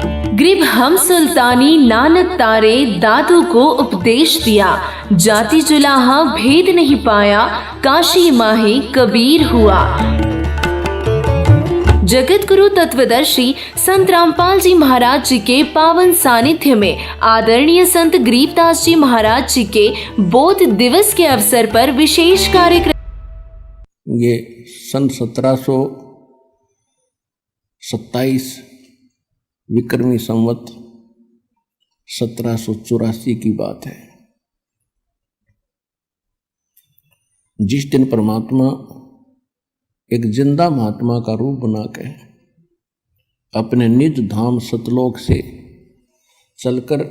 ग्रीब हम सुल्तानी नानक तारे दादू को उपदेश दिया, जाति जुलाहा भेद नहीं पाया, काशी माहे कबीर हुआ। जगत गुरु तत्वदर्शी संत रामपाल जी महाराज जी के पावन सानिध्य में आदरणीय संत गरीबदास जी महाराज जी के बोध दिवस के अवसर पर विशेष कार्यक्रम। ये सन 1727 विक्रमी संवत 1784 की बात है, जिस दिन परमात्मा एक जिंदा महात्मा का रूप बना के अपने निज धाम सतलोक से चलकर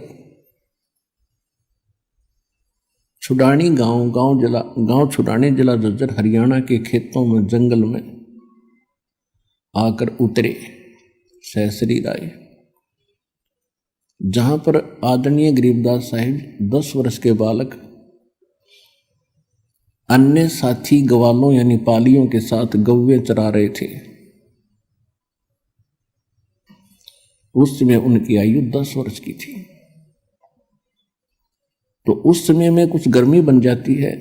छुडानी गांव छुडानी जिला झज्जर हरियाणा के खेतों में जंगल में आकर उतरे सहसरी राय, जहां पर आदरणीय गरीबदास साहिब 10 वर्ष के बालक अन्य साथी गवालों यानी पालियों के साथ गव्वे चरा रहे थे। उस समय उनकी आयु 10 वर्ष की थी। तो उस समय में कुछ गर्मी बन जाती है,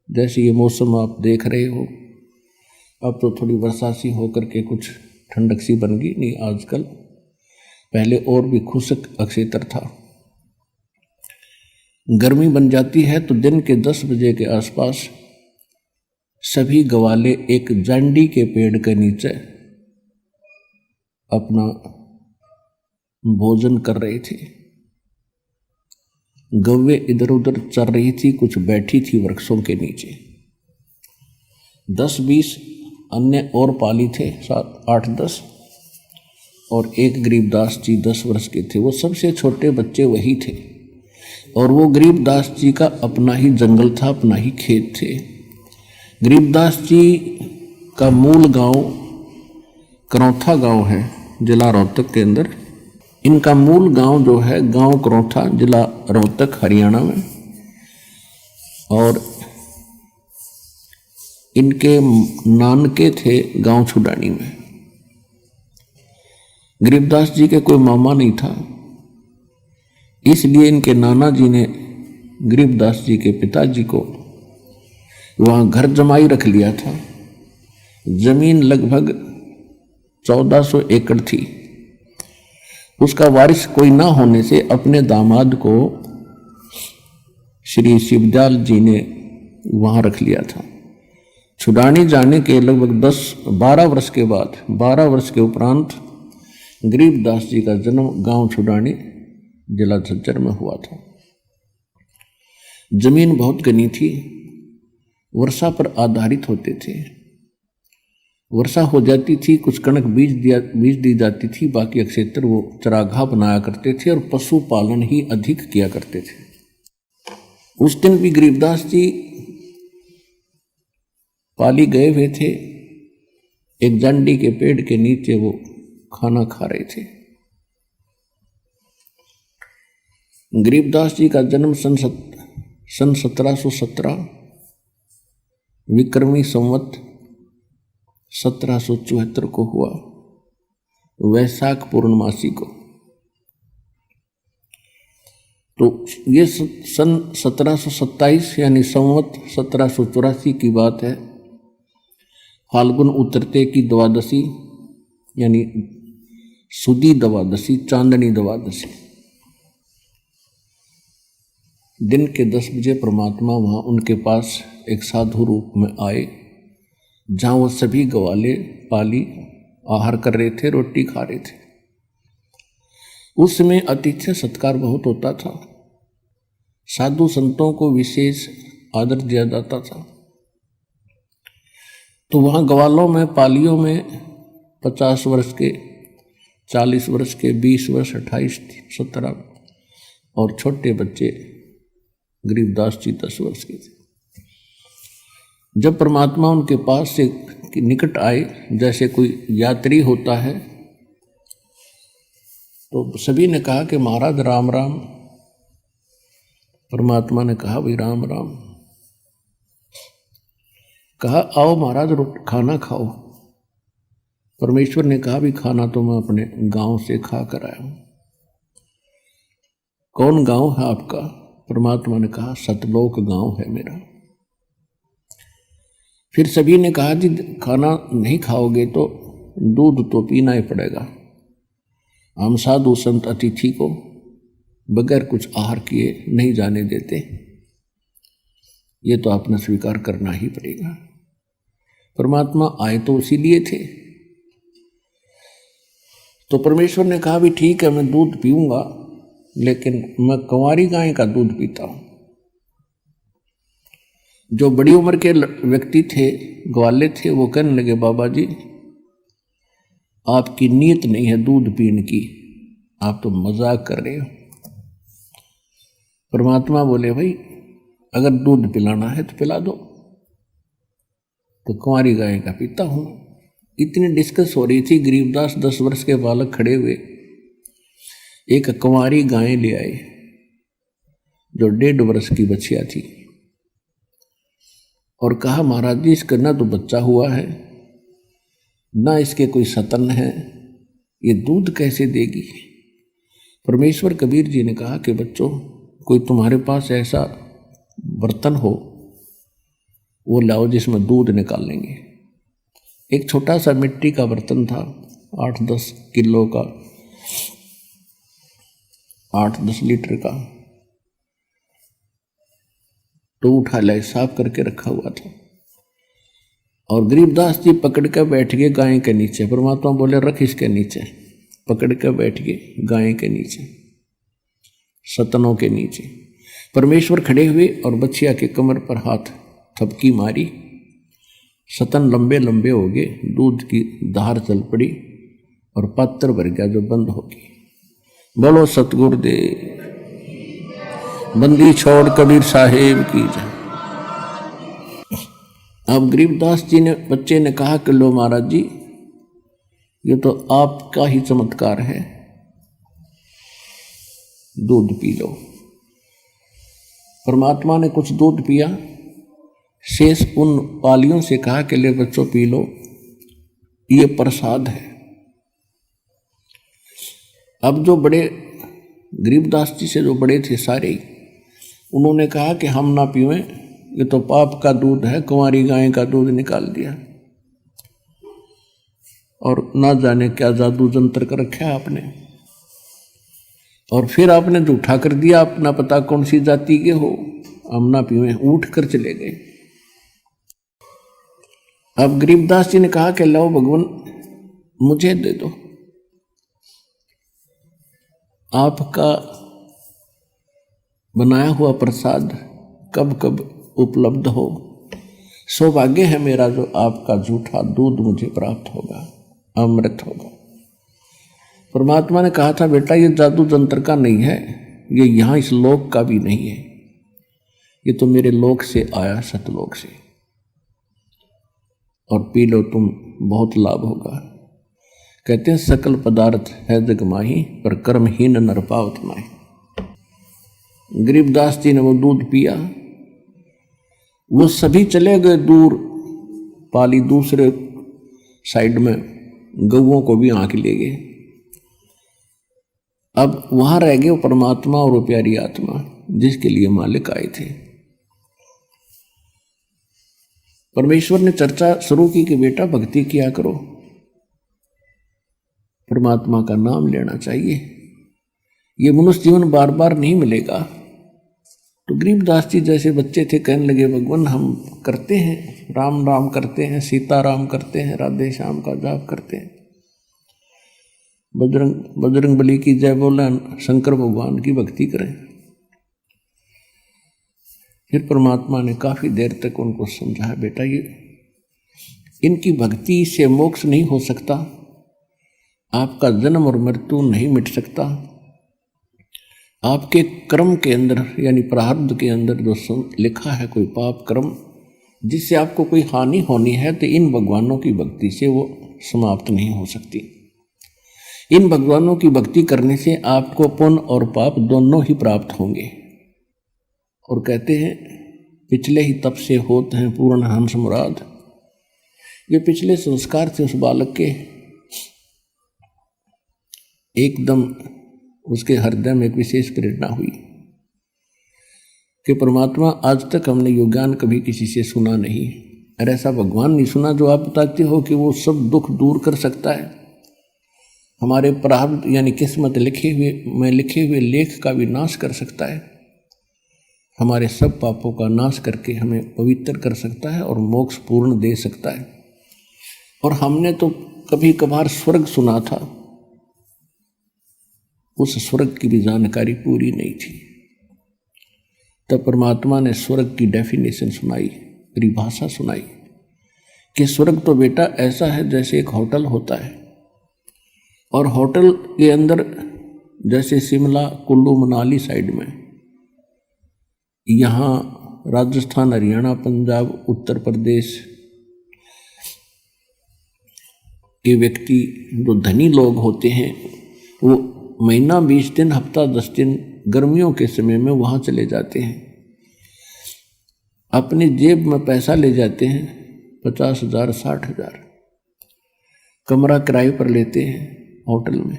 जैसे ये मौसम आप देख रहे हो। अब तो थोड़ी वर्षा सी होकर के कुछ ठंडक सी बन गई, नहीं आजकल पहले और भी खुशक अक्षेत्र था। गर्मी बन जाती है तो दिन के 10 बजे के आसपास सभी गवाले एक जांडी के पेड़ के नीचे अपना भोजन कर रहे थे। गव्वे इधर उधर चल रही थी, कुछ बैठी थी वृक्षों के नीचे। 10-20 अन्य और पाली थे, 7-8-10, और एक गरीबदास जी 10 वर्ष के थे। वो सबसे छोटे बच्चे वही थे। और वो गरीबदास जी का अपना ही जंगल था, अपना ही खेत थे। गरीबदास जी का मूल गांव करौथा गांव है, जिला रोहतक के अंदर। इनका मूल गांव जो है गांव करौथा, जिला रोहतक हरियाणा में। और इनके नानके थे गांव छुडानी में। गरीबदास जी के कोई मामा नहीं था, इसलिए इनके नाना जी ने गरीबदास जी के पिताजी को वहाँ घर जमाई रख लिया था। जमीन लगभग 1400 एकड़ थी। उसका वारिस कोई ना होने से अपने दामाद को श्री शिवदयाल जी ने वहाँ रख लिया था। छुडानी जाने के लगभग 10-12 वर्ष के बाद, 12 वर्ष के उपरांत गरीबदास जी का जन्म गांव छुडानी जिला झज्जर में हुआ था। जमीन बहुत घनी थी, वर्षा पर आधारित होते थे। वर्षा हो जाती थी, कुछ कणक बीज दी जाती थी, बाकी क्षेत्र वो चरागाह बनाया करते थे और पशुपालन ही अधिक किया करते थे। उस दिन भी गरीबदास जी पाली गए हुए थे। एक जांडी के पेड़ के नीचे वो खाना खा रहे थे। गरीबदास जी का जन्म सन 1717 विक्रमी संवत 1774 को हुआ, वैशाख पूर्णमासी को। तो ये सन 1727 यानी संवत 1784 की बात है। फाल्गुन उतरते की द्वादशी यानी सुदी द्वादशी, चांदनी द्वादशी, दिन के 10 बजे परमात्मा वहाँ उनके पास एक साधु रूप में आए, जहाँ वो सभी गवाले पाली आहार कर रहे थे, रोटी खा रहे थे। उस समय आतिथ्य सत्कार बहुत होता था, साधु संतों को विशेष आदर दिया जाता था। तो वहाँ गवालों में, पालियों में 50 वर्ष के, 40 वर्ष के, 20 वर्ष, 28, 17 और छोटे बच्चे गरीबदास जी 10 वर्ष के थे। जब परमात्मा उनके पास से निकट आए, जैसे कोई यात्री होता है, तो सभी ने कहा कि महाराज राम राम। परमात्मा ने कहा भाई राम राम। कहा आओ महाराज खाना खाओ। परमेश्वर ने कहा भी खाना तो मैं अपने गांव से खा कर आया हूं। कौन गांव है आपका? परमात्मा ने कहा सतलोक गांव है मेरा। फिर सभी ने कहा जी खाना नहीं खाओगे तो दूध तो पीना ही पड़ेगा। हम साधु संत अतिथि को बगैर कुछ आहार किए नहीं जाने देते, ये तो आपने स्वीकार करना ही पड़ेगा। परमात्मा आए तो इसीलिए थे। तो परमेश्वर ने कहा भी ठीक है मैं दूध पीऊंगा, लेकिन मैं कंवारी गाय का दूध पीता हूं। जो बड़ी उम्र के व्यक्ति थे, ग्वाले थे, वो कहने लगे बाबा जी आपकी नीयत नहीं है दूध पीने की, आप तो मजाक कर रहे हो। परमात्मा बोले भाई अगर दूध पिलाना है तो पिला दो, तो कुंवारी गाय का पीता हूं। इतनी डिस्कस हो रही थी, गरीबदास 10 वर्ष के बालक खड़े हुए एक कुंवारी गाय ले आए जो 1.5 वर्ष की बच्चिया थी, और कहा महाराज जी इसका ना तो बच्चा हुआ है ना इसके कोई सतन है, ये दूध कैसे देगी? परमेश्वर कबीर जी ने कहा कि बच्चों कोई तुम्हारे पास ऐसा बर्तन हो वो लाओ जिसमें दूध निकाल लेंगे। एक छोटा सा मिट्टी का बर्तन था, 8-10 किलो का, 8-10 लीटर का, तो उठा लाए, साफ करके रखा हुआ था। और गरीबदास जी पकड़ कर बैठ गए गाय के नीचे। परमात्मा बोले रख इसके नीचे, पकड़ कर बैठ गए गाय के नीचे, सतनों के नीचे। परमेश्वर खड़े हुए और बच्चिया के कमर पर हाथ थपकी मारी, सतन लंबे लंबे हो गए, दूध की धार चल पड़ी और पात्र भर गया जो बंद हो गई। बोलो सतगुरुदेव, बंदी छोड़ कबीर साहेब की जय। अब गरीबदास जी ने, बच्चे ने कहा कि लो महाराज जी ये तो आपका ही चमत्कार है, दूध पी लो। परमात्मा ने कुछ दूध पिया, शेष उन पालियों से कहा कि ले बच्चों पी लो, ये प्रसाद है। अब जो बड़े गरीबदास जी से जो बड़े थे सारे, उन्होंने कहा कि हम ना पीवें, ये तो पाप का दूध है, कुंवारी गाय का दूध निकाल दिया और ना जाने क्या जादू जंतर कर रखा है आपने, और फिर आपने झूठा कर दिया, अपना पता कौन सी जाति के हो, हम ना पीवें, उठ कर चले गए। अब गरीबदास जी ने कहा कि लो भगवान मुझे दे दो, आपका बनाया हुआ प्रसाद कब कब उपलब्ध हो, सौभाग्य है मेरा जो आपका झूठा दूध मुझे प्राप्त होगा, अमृत होगा। परमात्मा ने कहा था बेटा ये जादू जंत्र का नहीं है, ये यहाँ इस लोक का भी नहीं है, ये तो मेरे लोक से आया, सतलोक से, और पी लो तुम, बहुत लाभ होगा। कहते हैं सकल पदार्थ है जग माही, पर कर्महीन नर पावत माही। गरीबदास जी ने वो दूध पिया, वो सभी चले गए दूर, पाली दूसरे साइड में गौओं को भी आंख ले गए। अब वहां रह गए वो परमात्मा और वो प्यारी आत्मा जिसके लिए मालिक आए थे। परमेश्वर ने चर्चा शुरू की कि बेटा भक्ति किया करो, परमात्मा का नाम लेना चाहिए, ये मनुष्य जीवन बार बार नहीं मिलेगा। तो गरीबदास जी जैसे बच्चे थे कहने लगे भगवान हम करते हैं, राम राम करते हैं, सीता राम करते हैं, राधे श्याम का जाप करते हैं, बजरंग बली की जय बोले, शंकर भगवान की भक्ति करें। फिर परमात्मा ने काफी देर तक उनको समझाया बेटा ये इनकी भक्ति से मोक्ष नहीं हो सकता, आपका जन्म और मृत्यु नहीं मिट सकता, आपके कर्म के अंदर यानी प्रारब्ध के अंदर जो लिखा है कोई पाप कर्म जिससे आपको कोई हानि होनी है, तो इन भगवानों की भक्ति से वो समाप्त नहीं हो सकती। इन भगवानों की भक्ति करने से आपको पुण्य और पाप दोनों ही प्राप्त होंगे। और कहते हैं पिछले ही तप से होते हैं पूर्ण हंस मुराद। ये पिछले संस्कार थे उस बालक के, एकदम उसके हृदय में एक विशेष प्रेरणा हुई कि परमात्मा, आज तक हमने यो ज्ञान कभी किसी से सुना नहीं, और ऐसा भगवान नहीं सुना जो आप बताते हो कि वो सब दुख दूर कर सकता है, हमारे प्रारब्ध यानी किस्मत लिखे हुए लेख का भी नाश कर सकता है, हमारे सब पापों का नाश करके हमें पवित्र कर सकता है और मोक्ष पूर्ण दे सकता है। और हमने तो कभी कभार स्वर्ग सुना था, उस स्वर्ग की भी जानकारी पूरी नहीं थी। तब परमात्मा ने स्वर्ग की डेफिनेशन सुनाई, परिभाषा सुनाई कि स्वर्ग तो बेटा ऐसा है जैसे एक होटल होता है, और होटल के अंदर जैसे शिमला, कुल्लू, मनाली साइड में, यहाँ राजस्थान, हरियाणा, पंजाब, उत्तर प्रदेश के व्यक्ति जो धनी लोग होते हैं वो महीना 20 दिन, हफ्ता 10 दिन गर्मियों के समय में वहाँ चले जाते हैं, अपनी जेब में पैसा ले जाते हैं 50,000 60,000, कमरा किराए पर लेते हैं, होटल में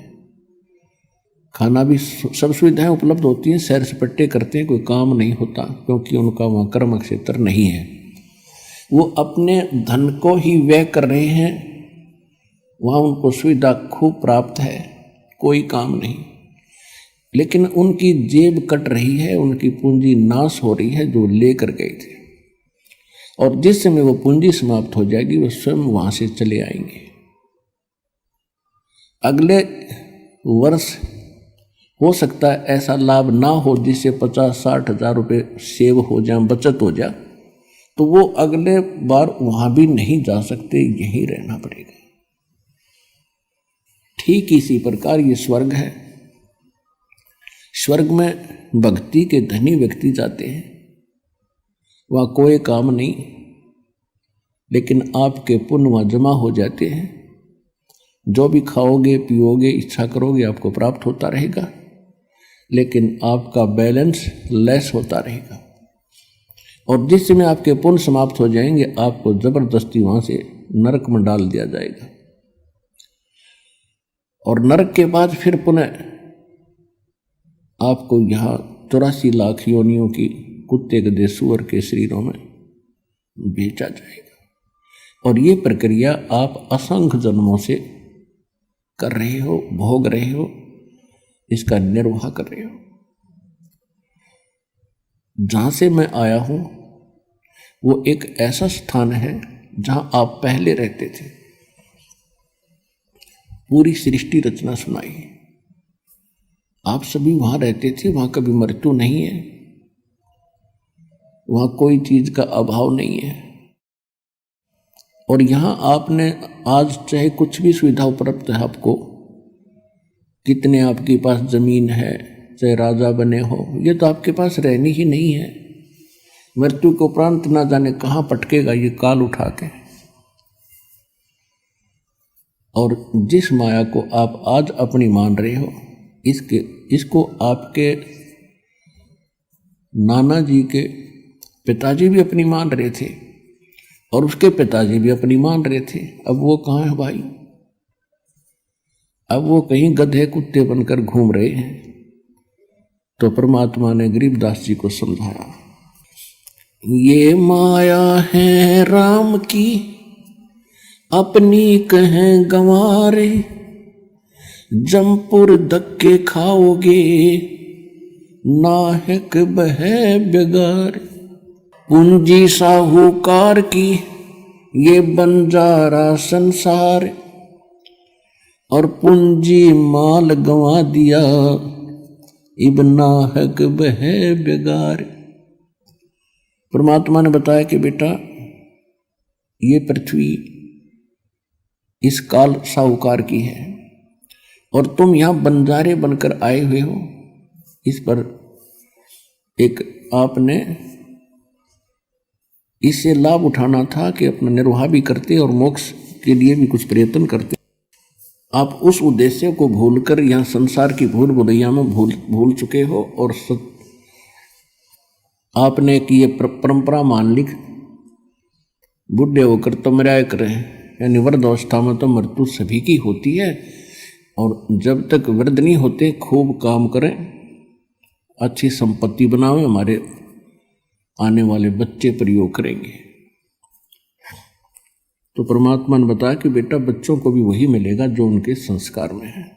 खाना भी सब सुविधाएं उपलब्ध होती हैं, सैर सपाटे करते हैं, कोई काम नहीं होता क्योंकि उनका वहाँ कर्म क्षेत्र नहीं है, वो अपने धन को ही व्यय कर रहे हैं, वहाँ उनको सुविधा खूब प्राप्त है, कोई काम नहीं, लेकिन उनकी जेब कट रही है, उनकी पूंजी नाश हो रही है जो लेकर गए थे, और जिस समय वो पूंजी समाप्त हो जाएगी वो स्वयं वहां से चले आएंगे। अगले वर्ष हो सकता है ऐसा लाभ ना हो जिससे 50-60 हजार रुपये सेव हो जाए, बचत हो जाए, तो वो अगले बार वहां भी नहीं जा सकते, यहीं रहना पड़ेगा। ठीक इसी प्रकार ये स्वर्ग है। स्वर्ग में भक्ति के धनी व्यक्ति जाते हैं, वहाँ कोई काम नहीं, लेकिन आपके पुण्य वहाँ जमा हो जाते हैं, जो भी खाओगे पियोगे इच्छा करोगे आपको प्राप्त होता रहेगा, लेकिन आपका बैलेंस लेस होता रहेगा, और जिस समय आपके पुण्य समाप्त हो जाएंगे आपको जबरदस्ती वहाँ से नरक में डाल दिया जाएगा, और नरक के बाद फिर पुनः आपको यहाँ 84 लाख योनियों की कुत्ते गधे सूअर के शरीरों में बेचा जाएगा। और ये प्रक्रिया आप असंख्य जन्मों से कर रहे हो, भोग रहे हो, इसका निर्वाह कर रहे हो। जहाँ से मैं आया हूँ वो एक ऐसा स्थान है जहाँ आप पहले रहते थे। पूरी सृष्टि रचना सुनाई, आप सभी वहां रहते थे, वहां कभी मृत्यु नहीं है, वहां कोई चीज का अभाव नहीं है, और यहां आपने आज चाहे कुछ भी सुविधा उपलब्ध है आपको, कितने आपके पास जमीन है, चाहे राजा बने हो, ये तो आपके पास रहनी ही नहीं है। मृत्यु के उपरांत ना जाने कहाँ पटकेगा ये काल उठा के। और जिस माया को आप आज अपनी मान रहे हो, इसको आपके नाना जी के पिताजी भी अपनी मान रहे थे, और उसके पिताजी भी अपनी मान रहे थे। अब वो कहाँ है भाई? अब वो कहीं गधे कुत्ते बनकर घूम रहे हैं। तो परमात्मा ने गरीबदास जी को समझाया, ये माया है राम की अपनी कहें गंवारे, जमपुर धक्के खाओगे नाहक बहे बेगार। पूंजी साहूकार की ये बंजारा संसार, और पूंजी माल गंवा दिया इब नाहक बहे बेगार। परमात्मा ने बताया कि बेटा ये पृथ्वी इस काल साहूकार की है, और तुम यहां बंजारे बनकर आए हुए हो। इस पर एक आपने इससे लाभ उठाना था कि अपना निर्वाह भी करते और मोक्ष के लिए भी कुछ प्रयत्न करते। आप उस उद्देश्य को भूलकर यहाँ संसार की भूल भुलैया में भूल चुके हो, और आपने एक ये परंपरा मान ली, बूढ़े होकर तो मराया करें, यानी वृद्ध अवस्था में तो मृत्यु सभी की होती है, और जब तक वृद्ध नहीं होते खूब काम करें, अच्छी संपत्ति बनावें, हमारे आने वाले बच्चे प्रयोग करेंगे। तो परमात्मा ने बताया कि बेटा बच्चों को भी वही मिलेगा जो उनके संस्कार में है।